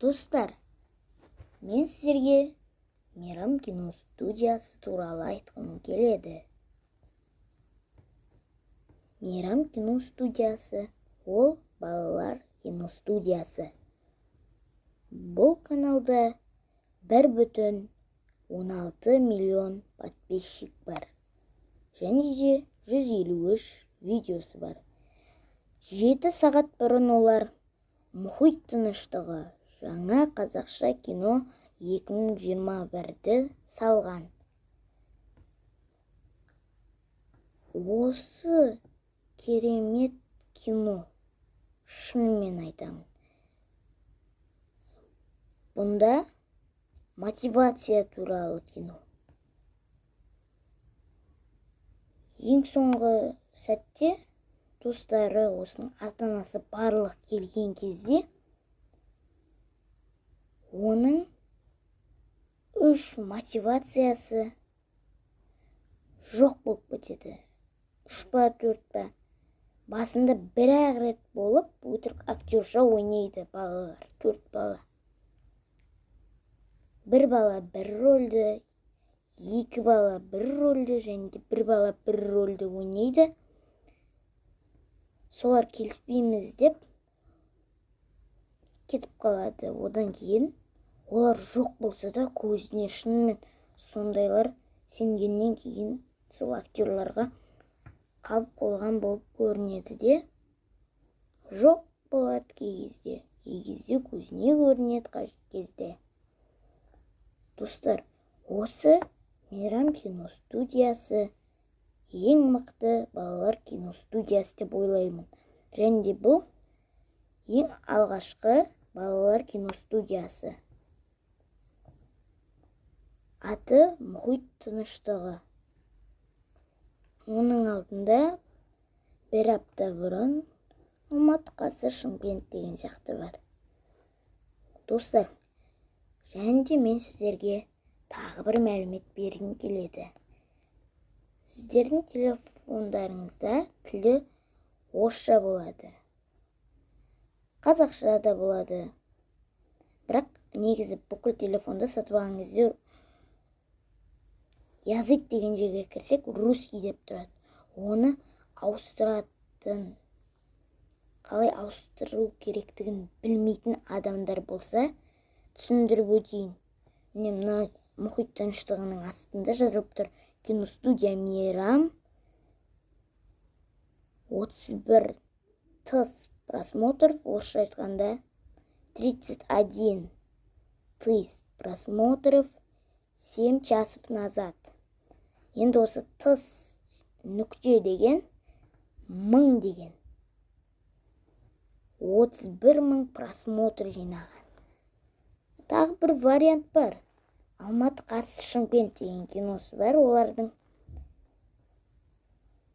Достар, мен сіздерге Мейрам киностудиясы туралы айтқым келеді. Мейрам киностудиясы ол балалар киностудиясы. Бұл каналда 1,16 миллион подписчик бар. Және де 153 видеосы бар. 7 сағат бұрын олар мұхит тыныштығы жаңа қазақша кино 2021-ді салған. Осы керемет кино, шынымен айтамын. Бұнда мотивация туралы кино. Ең соңғы сәтте достары, осының ата-анасы барлық келген кезде оның 3 мотивациясы жоқ болып кетеді. 3 па 4 па. Басында бір-ақ рет болып, өтірік актерша ойнайды балалар, 4 бала. Бір бала бір рөлді, 2 бала бір рөлді, және де 1 бала бір рөлді ойнайды. Солар келіспейміз деп кетіп қалады. Одан кейін олар жоқ болса да көзіне шынымен сондайлар сенгеннен кейін сол актерларға қалып қойған болып көрінеді де, жоқ болады кей кезде көзіне көрінеді қажет кезде. Достар, осы Мейрам киностудиясы ең мықты балалар киностудиясы деп ойлаймын. Және де бұл ең алғашқы балалар киностудиясы. Аты мұхит тыныштығы. Оның алдында 1 апта бұрын Алматы, Қазы, Шымкент деген сияқты бар. Достар, және де мен сіздерге тағы бір мәлімет бергім келеді. Сіздердің телефондарыңызда тілі орысша болады. Қазақша да болады. Бірақ негізі бүкіл телефонды сатып алыңыздар. Язык деген жерге кірсек, русский деп тұрады. Оны ауыстыратын, қалай ауыстыру керектігін білмейтін адамдар болса, түсіндіріп өтейін. Мына мұхит тыныштығының астында жазылып тұр. Киностудия Мейрам 31 тысяч просмотров, орысша айтқанда 31 тысяч просмотров 7 часов назад. Енді осы тыс нүкте деген 1000 деген. 31 000 просмотр жинаған. Тағы бір вариант бар. Алматы, Қазы, Шымкент деген киносы бар. Олардың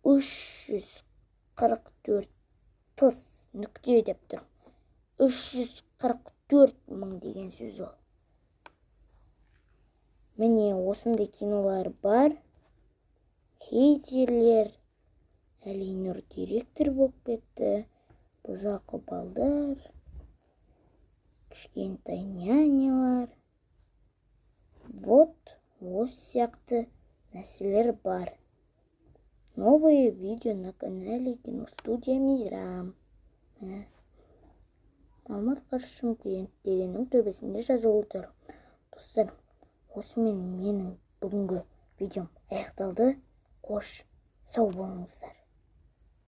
344 тыс нүкте деп тұр. 344 000 деген сөз ол. Міне осындай кинолар бар. Хейтерлер, Әлинұр директор болып кетті. Бұзақы балдар, кішкентай нянялар. Вот, осы сияқты нәрселер бар. Новые видео на канале Киностудия Мейрам. Алматы, Қазы, Шымкент дегеннің төбесінде жазылып тұр. Достар, осымен менің бүгінгі видеом аяқталды. Қош, сау болыңыздар.